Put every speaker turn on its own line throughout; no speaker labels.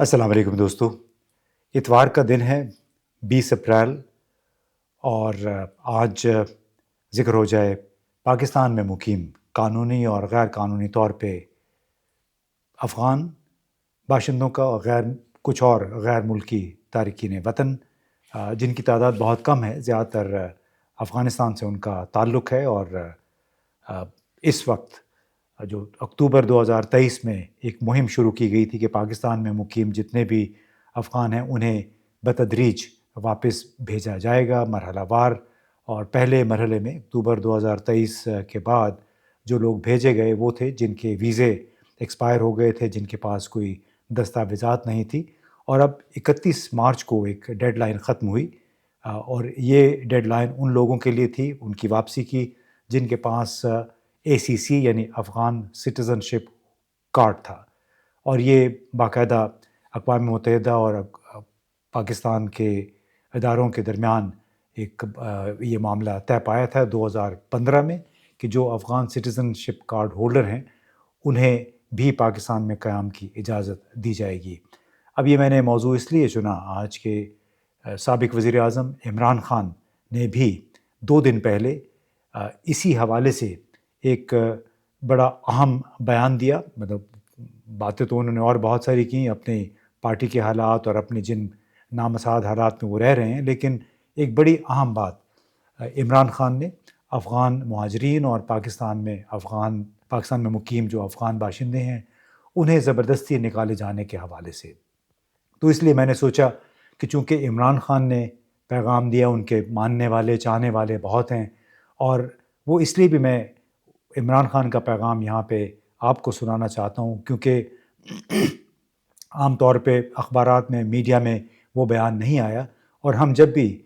السلام علیکم دوستو، اتوار کا دن ہے 20 اپریل اور آج ذکر ہو جائے پاکستان میں مقیم قانونی اور غیر قانونی طور پہ افغان باشندوں کا اور کچھ اور غیر ملکی تارکین وطن جن کی تعداد بہت کم ہے، زیادہ تر افغانستان سے ان کا تعلق ہے اور اس وقت جو اکتوبر 2023 میں ایک مہم شروع کی گئی تھی کہ پاکستان میں مقیم جتنے بھی افغان ہیں انہیں بتدریج واپس بھیجا جائے گا مرحلہ وار، اور پہلے مرحلے میں اکتوبر 2023 کے بعد جو لوگ بھیجے گئے وہ تھے جن کے ویزے ایکسپائر ہو گئے تھے، جن کے پاس کوئی دستاویزات نہیں تھی، اور اب 31 مارچ کو ایک ڈیڈ لائن ختم ہوئی، اور یہ ڈیڈ لائن ان لوگوں کے لیے تھی ان کی واپسی کی جن کے پاس ACC یعنی افغان سٹیزن شپ کارڈ تھا، اور یہ باقاعدہ اقوام متحدہ اور پاکستان کے اداروں کے درمیان ایک یہ معاملہ طے پایا تھا 2015 میں کہ جو افغان سٹیزن شپ کارڈ ہولڈر ہیں انہیں بھی پاکستان میں قیام کی اجازت دی جائے گی۔ اب یہ میں نے موضوع اس لیے چنا، آج کے سابق وزیر اعظم عمران خان نے بھی 2 دن پہلے اسی حوالے سے ایک بڑا اہم بیان دیا، مطلب باتیں تو انہوں نے اور بہت ساری کی اپنے پارٹی کے حالات اور اپنے جن نامساعد حالات میں وہ رہ رہے ہیں، لیکن ایک بڑی اہم بات عمران خان نے افغان مہاجرین اور پاکستان میں مقیم جو افغان باشندے ہیں انہیں زبردستی نکالے جانے کے حوالے سے۔ تو اس لیے میں نے سوچا کہ چونکہ عمران خان نے پیغام دیا، ان کے ماننے والے چاہنے والے بہت ہیں، اور وہ اس لیے بھی میں عمران خان کا پیغام یہاں پہ آپ کو سنانا چاہتا ہوں کیونکہ عام طور پہ اخبارات میں میڈیا میں وہ بیان نہیں آیا، اور ہم جب بھی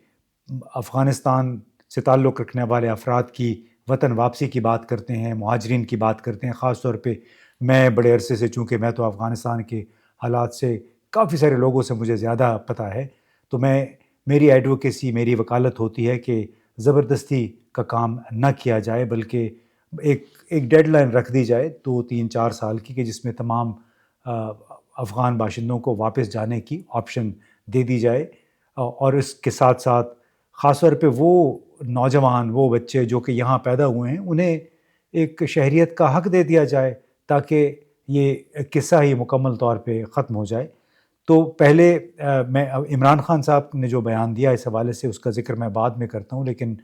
افغانستان سے تعلق رکھنے والے افراد کی وطن واپسی کی بات کرتے ہیں، مہاجرین کی بات کرتے ہیں، خاص طور پہ میں بڑے عرصے سے، چونکہ میں تو افغانستان کے حالات سے کافی سارے لوگوں سے مجھے زیادہ پتہ ہے، تو میری ایڈوکیسی، میری وکالت ہوتی ہے کہ زبردستی کا کام نہ کیا جائے، بلکہ ایک ڈیڈ لائن رکھ دی جائے 2 3 4 سال کی، کہ جس میں تمام افغان باشندوں کو واپس جانے کی آپشن دے دی جائے، اور اس کے ساتھ ساتھ خاص طور پہ وہ نوجوان، وہ بچے جو کہ یہاں پیدا ہوئے ہیں انہیں ایک شہریت کا حق دے دیا جائے تاکہ یہ قصہ ہی مکمل طور پہ ختم ہو جائے۔ تو پہلے میں عمران خان صاحب نے جو بیان دیا اس حوالے سے اس کا ذکر میں بعد میں کرتا ہوں، لیکن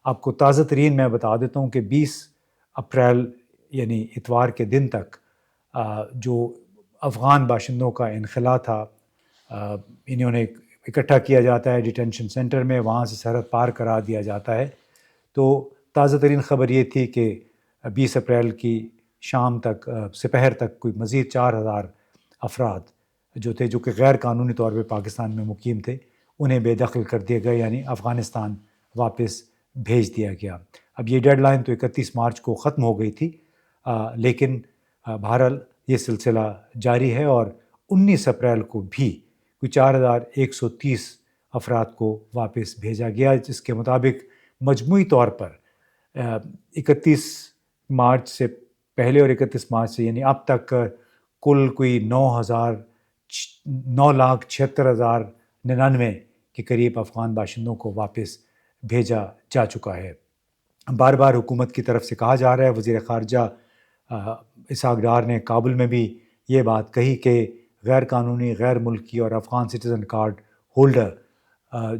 آپ کو تازہ ترین میں بتا دیتا ہوں کہ 20 اپریل یعنی اتوار کے دن تک جو افغان باشندوں کا انخلا تھا، انہوں نے اکٹھا کیا جاتا ہے ڈیٹینشن سینٹر میں، وہاں سے سرحد پار کرا دیا جاتا ہے۔ تو تازہ ترین خبر یہ تھی کہ 20 اپریل کی شام تک، سپہر تک، کوئی مزید 4,000 افراد جو تھے جو کہ غیر قانونی طور پہ پاکستان میں مقیم تھے انہیں بے دخل کر دیے گئے، یعنی افغانستان واپس بھیج دیا گیا۔ اب یہ ڈیڈ لائن تو 31 مارچ کو ختم ہو گئی تھی، لیکن بہرحال یہ سلسلہ جاری ہے، اور 19 اپریل کو بھی کوئی 4,130 افراد کو واپس بھیجا گیا، جس کے مطابق مجموعی طور پر 31 مارچ سے پہلے اور 31 مارچ سے یعنی اب تک کل کوئی 9,76,099 کے قریب افغان باشندوں کو واپس بھیجا جا چکا ہے۔ بار بار حکومت کی طرف سے کہا جا رہا ہے، وزیر خارجہ اسحاق ڈار نے کابل میں بھی یہ بات کہی کہ غیر قانونی، غیر ملکی اور افغان سٹیزن کارڈ ہولڈر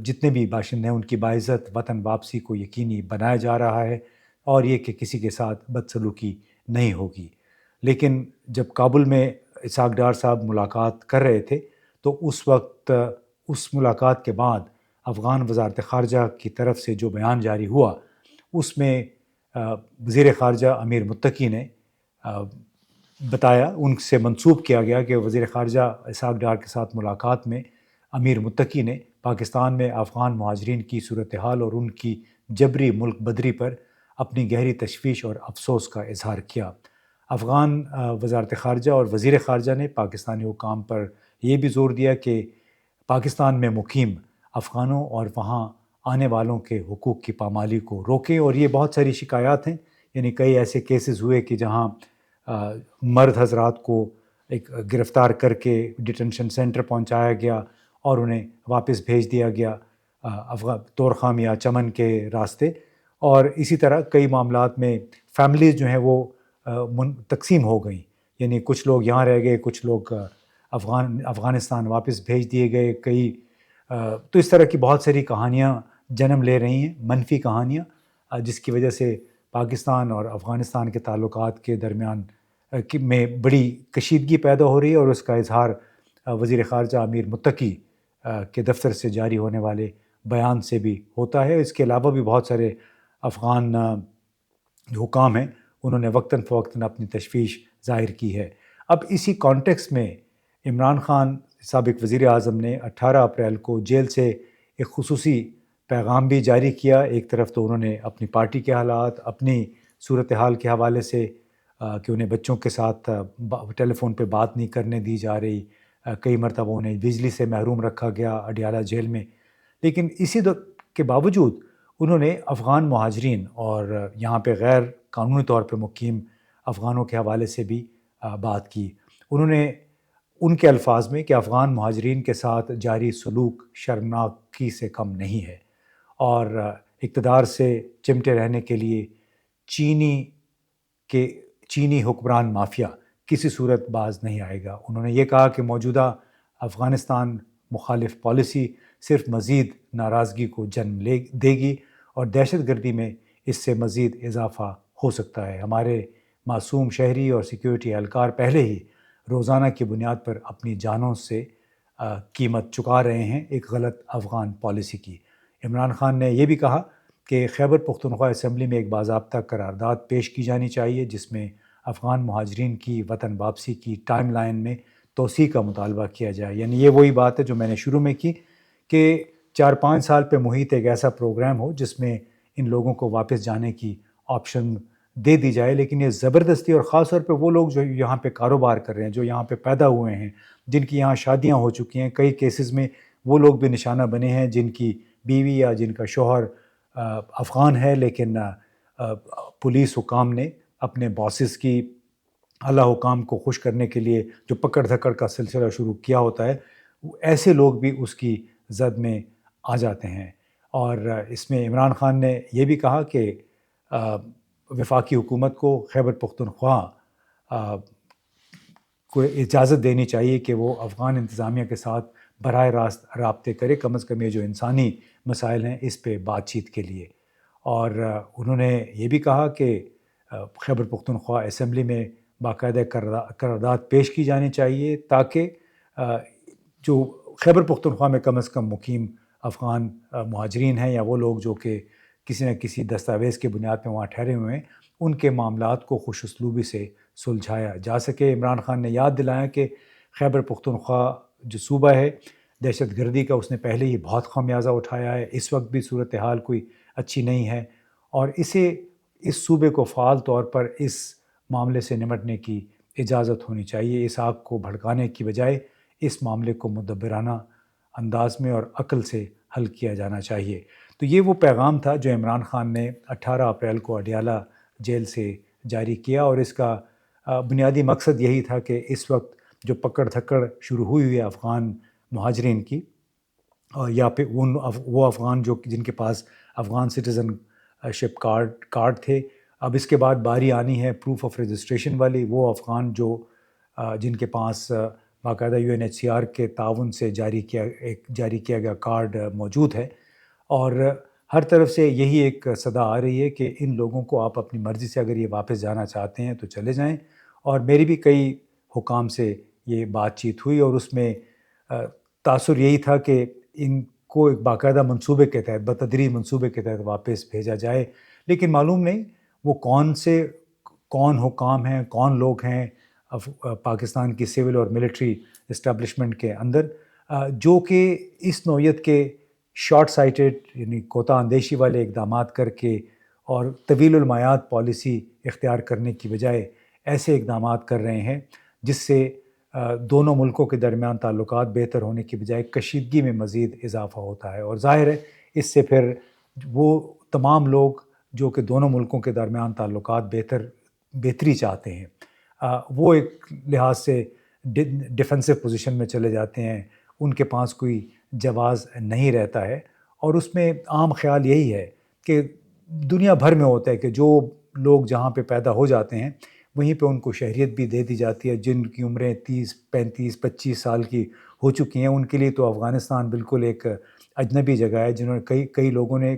جتنے بھی باشندے ہیں ان کی باعزت وطن واپسی کو یقینی بنایا جا رہا ہے، اور یہ کہ کسی کے ساتھ بدسلوکی نہیں ہوگی۔ لیکن جب کابل میں اسحاق ڈار صاحب ملاقات کر رہے تھے تو اس وقت اس ملاقات کے بعد افغان وزارت خارجہ کی طرف سے جو بیان جاری ہوا اس میں وزیر خارجہ امیر متقی نے بتایا، ان سے منسوب کیا گیا کہ وزیر خارجہ اسحاق ڈار کے ساتھ ملاقات میں امیر متقی نے پاکستان میں افغان مہاجرین کی صورتحال اور ان کی جبری ملک بدری پر اپنی گہری تشویش اور افسوس کا اظہار کیا۔ افغان وزارت خارجہ اور وزیر خارجہ نے پاکستانی حکام پر یہ بھی زور دیا کہ پاکستان میں مقیم افغانوں اور وہاں آنے والوں کے حقوق کی پامالی کو روکیں، اور یہ بہت ساری شکایات ہیں، یعنی کئی ایسے کیسز ہوئے کہ جہاں مرد حضرات کو ایک گرفتار کر کے ڈیٹینشن سینٹر پہنچایا گیا اور انہیں واپس بھیج دیا گیا طورخام یا چمن کے راستے. اور اسی طرح کئی معاملات میں فیملیز جو ہیں وہ تقسیم ہو گئیں، یعنی کچھ لوگ یہاں رہ گئے، کچھ لوگ افغانستان واپس بھیج دیے گئے. تو اس طرح کی بہت ساری کہانیاں جنم لے رہی ہیں، منفی کہانیاں، جس کی وجہ سے پاکستان اور افغانستان کے تعلقات کے درمیان میں بڑی کشیدگی پیدا ہو رہی ہے. اور اس کا اظہار وزیر خارجہ امیر متقی کے دفتر سے جاری ہونے والے بیان سے بھی ہوتا ہے. اس کے علاوہ بھی بہت سارے افغان جو حکام ہیں انہوں نے وقتاً فوقتاً اپنی تشویش ظاہر کی ہے. اب اسی کانٹیکس میں عمران خان سابق وزیر اعظم نے 18 اپریل کو جیل سے ایک خصوصی پیغام بھی جاری کیا. ایک طرف تو انہوں نے اپنی پارٹی کے حالات، اپنی صورتحال کے حوالے سے کہ انہیں بچوں کے ساتھ ٹیلی فون پہ بات نہیں کرنے دی جا رہی، کئی مرتبہ انہیں بجلی سے محروم رکھا گیا اڈیالہ جیل میں، لیکن اسی کے باوجود انہوں نے افغان مہاجرین اور یہاں پہ غیر قانونی طور پہ مقیم افغانوں کے حوالے سے بھی بات کی. انہوں نے ان کے الفاظ میں کہ افغان مہاجرین کے ساتھ جاری سلوک شرمناکی سے کم نہیں ہے اور اقتدار سے چمٹے رہنے کے لیے چینی حکمران مافیا کسی صورت باز نہیں آئے گا. انہوں نے یہ کہا کہ موجودہ افغانستان مخالف پالیسی صرف مزید ناراضگی کو جنم دے گی اور دہشت گردی میں اس سے مزید اضافہ ہو سکتا ہے. ہمارے معصوم شہری اور سیکیورٹی اہلکار پہلے ہی روزانہ کی بنیاد پر اپنی جانوں سے قیمت چکا رہے ہیں ایک غلط افغان پالیسی کی. عمران خان نے یہ بھی کہا کہ خیبر پختونخوا اسمبلی میں ایک باضابطہ قرارداد پیش کی جانی چاہیے جس میں افغان مہاجرین کی وطن واپسی کی ٹائم لائن میں توسیع کا مطالبہ کیا جائے. یعنی یہ وہی بات ہے جو میں نے شروع میں کی کہ 4-5 سال پہ محیط ایک ایسا پروگرام ہو جس میں ان لوگوں کو واپس جانے کی آپشن دے دی جائے، لیکن یہ زبردستی، اور خاص طور پہ وہ لوگ جو یہاں پہ کاروبار کر رہے ہیں، جو یہاں پہ پیدا ہوئے ہیں، جن کی یہاں شادیاں ہو چکی ہیں، کئی کیسز میں وہ لوگ بھی نشانہ بنے ہیں جن کی بیوی یا جن کا شوہر افغان ہے، لیکن پولیس حکام نے اپنے باسز کی اعلیٰ حکام کو خوش کرنے کے لیے جو پکڑ دھکڑ کا سلسلہ شروع کیا ہوتا ہے، ایسے لوگ بھی اس کی زد میں آ جاتے ہیں. اور اس میں عمران خان نے یہ بھی کہا کہ وفاقی حکومت کو خیبر پختونخوا کو اجازت دینی چاہیے کہ وہ افغان انتظامیہ کے ساتھ براہ راست رابطے کرے، کم از کم یہ جو انسانی مسائل ہیں اس پہ بات چیت کے لیے. اور انہوں نے یہ بھی کہا کہ خیبر پختونخوا اسمبلی میں باقاعدہ قرارداد پیش کی جانی چاہیے تاکہ جو خیبر پختونخوا میں کم از کم مقیم افغان مہاجرین ہیں یا وہ لوگ جو کہ کسی نہ کسی دستاویز کے بنیاد پہ وہاں ٹھہرے ہوئے ہیں، ان کے معاملات کو خوش اسلوبی سے سلجھایا جا سکے. عمران خان نے یاد دلایا کہ خیبر پختونخوا جو صوبہ ہے دہشت گردی کا اس نے پہلے ہی بہت خمیازہ اٹھایا ہے، اس وقت بھی صورتحال کوئی اچھی نہیں ہے اور اس صوبے کو فعال طور پر اس معاملے سے نمٹنے کی اجازت ہونی چاہیے. اس آگ کو بھڑکانے کی بجائے اس معاملے کو مدبرانہ انداز میں اور عقل سے حل کیا جانا چاہیے. تو یہ وہ پیغام تھا جو عمران خان نے 18 اپریل کو اڈیالہ جیل سے جاری کیا، اور اس کا بنیادی مقصد یہی تھا کہ اس وقت جو پکڑ دھکڑ شروع ہوئی ہے افغان مہاجرین کی، یا پھر وہ افغان جن کے پاس افغان سٹیزن شپ کارڈ تھے، اب اس کے بعد باری آنی ہے پروف آف رجسٹریشن والی. وہ افغان جن کے پاس باقاعدہ UNHCR کے تعاون سے جاری کیا گیا کارڈ موجود ہے، اور ہر طرف سے یہی ایک صدا آ رہی ہے کہ ان لوگوں کو آپ اپنی مرضی سے اگر یہ واپس جانا چاہتے ہیں تو چلے جائیں. اور میری بھی کئی حکام سے یہ بات چیت ہوئی اور اس میں تاثر یہی تھا کہ ان کو ایک باقاعدہ منصوبے کے تحت، بتدریج منصوبے کے تحت واپس بھیجا جائے، لیکن معلوم نہیں وہ کون حکام ہیں، کون لوگ ہیں پاکستان کی سول اور ملٹری اسٹیبلشمنٹ کے اندر جو کہ اس نوعیت کے شارٹ سائٹڈ یعنی کوتاہ اندیشی والے اقدامات کر کے اور طویل المیعاد پالیسی اختیار کرنے کی بجائے ایسے اقدامات کر رہے ہیں جس سے دونوں ملکوں کے درمیان تعلقات بہتر ہونے کی بجائے کشیدگی میں مزید اضافہ ہوتا ہے. اور ظاہر ہے اس سے پھر وہ تمام لوگ جو کہ دونوں ملکوں کے درمیان تعلقات بہتری چاہتے ہیں وہ ایک لحاظ سے ڈیفنسو پوزیشن میں چلے جاتے ہیں، ان کے پاس کوئی جواز نہیں رہتا ہے، اور اس میں عام خیال یہی ہے کہ دنیا بھر میں ہوتا ہے کہ جو لوگ جہاں پہ پیدا ہو جاتے ہیں وہیں پہ ان کو شہریت بھی دے دی جاتی ہے. جن کی عمریں 30 35 25 سال کی ہو چکی ہیں ان کے لیے تو افغانستان بالکل ایک اجنبی جگہ ہے. جنہوں نے کئی لوگوں نے،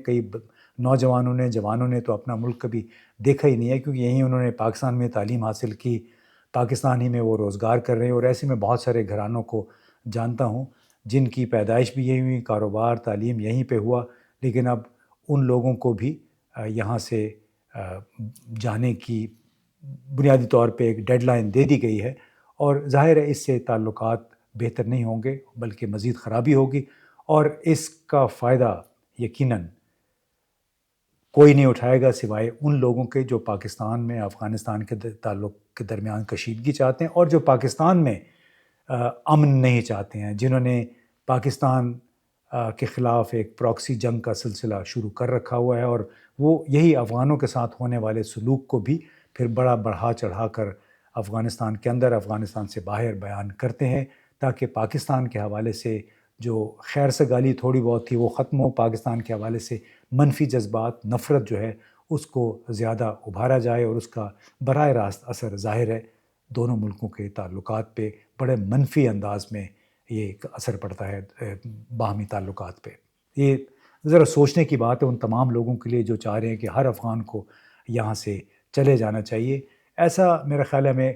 نوجوانوں نے، جوانوں نے تو اپنا ملک کبھی دیکھا ہی نہیں ہے، کیونکہ یہیں انہوں نے پاکستان میں تعلیم حاصل کی، پاکستان ہی میں وہ روزگار کر رہے ہیں. اور ایسے میں بہت سارے گھرانوں کو جانتا ہوں جن کی پیدائش بھی یہیں ہوئی، کاروبار، تعلیم یہیں پہ ہوا، لیکن اب ان لوگوں کو بھی یہاں سے جانے کی بنیادی طور پہ ایک ڈیڈ لائن دے دی گئی ہے، اور ظاہر ہے اس سے تعلقات بہتر نہیں ہوں گے بلکہ مزید خرابی ہوگی، اور اس کا فائدہ یقیناً کوئی نہیں اٹھائے گا سوائے ان لوگوں کے جو پاکستان میں افغانستان کے تعلق کے درمیان کشیدگی چاہتے ہیں، اور جو پاکستان میں امن نہیں چاہتے ہیں، جنہوں نے پاکستان کے خلاف ایک پراکسی جنگ کا سلسلہ شروع کر رکھا ہوا ہے، اور وہ یہی افغانوں کے ساتھ ہونے والے سلوک کو بھی پھر بڑھا چڑھا کر افغانستان کے اندر، افغانستان سے باہر بیان کرتے ہیں، تاکہ پاکستان کے حوالے سے جو خیر سگالی تھوڑی بہت تھی وہ ختم ہو، پاکستان کے حوالے سے منفی جذبات، نفرت جو ہے اس کو زیادہ ابھارا جائے، اور اس کا براہ راست اثر ظاہر ہے دونوں ملکوں کے تعلقات پہ بڑے منفی انداز میں یہ ایک اثر پڑتا ہے باہمی تعلقات پہ. یہ ذرا سوچنے کی بات ہے ان تمام لوگوں کے لیے جو چاہ رہے ہیں کہ ہر افغان کو یہاں سے چلے جانا چاہیے. ایسا میرا خیال ہے ہمیں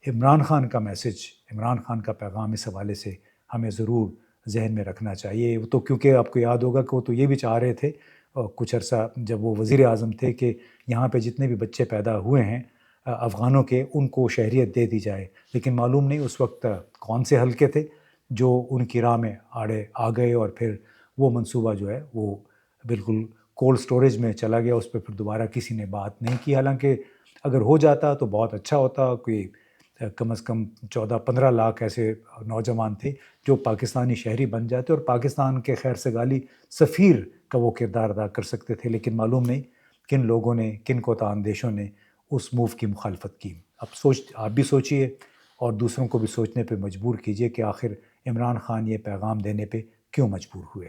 عمران خان کا میسج، عمران خان کا پیغام اس حوالے سے ہمیں ضرور ذہن میں رکھنا چاہیے. تو کیونکہ آپ کو یاد ہوگا کہ وہ تو یہ بھی چاہ رہے تھے کچھ عرصہ جب وہ وزیر اعظم تھے کہ یہاں پہ جتنے بھی بچے پیدا ہوئے ہیں افغانوں کے ان کو شہریت دے دی جائے، لیکن معلوم نہیں اس وقت کون سے حلقے تھے جو ان کی راہ میں آ گئے، اور پھر وہ منصوبہ جو ہے وہ بالکل کولڈ سٹوریج میں چلا گیا. اس پہ پھر دوبارہ کسی نے بات نہیں کی، حالانکہ اگر ہو جاتا تو بہت اچھا ہوتا. کوئی کم از کم 14-15 لاکھ ایسے نوجوان تھے جو پاکستانی شہری بن جاتے اور پاکستان کے خیر سگالی سفیر کا وہ کردار ادا کر سکتے تھے. لیکن معلوم نہیں کن لوگوں نے، کن کوتاہ اندیشوں نے اس موو کی مخالفت کی. آپ بھی سوچئے اور دوسروں کو بھی سوچنے پہ مجبور کیجئے کہ آخر عمران خان یہ پیغام دینے پہ کیوں مجبور ہوئے.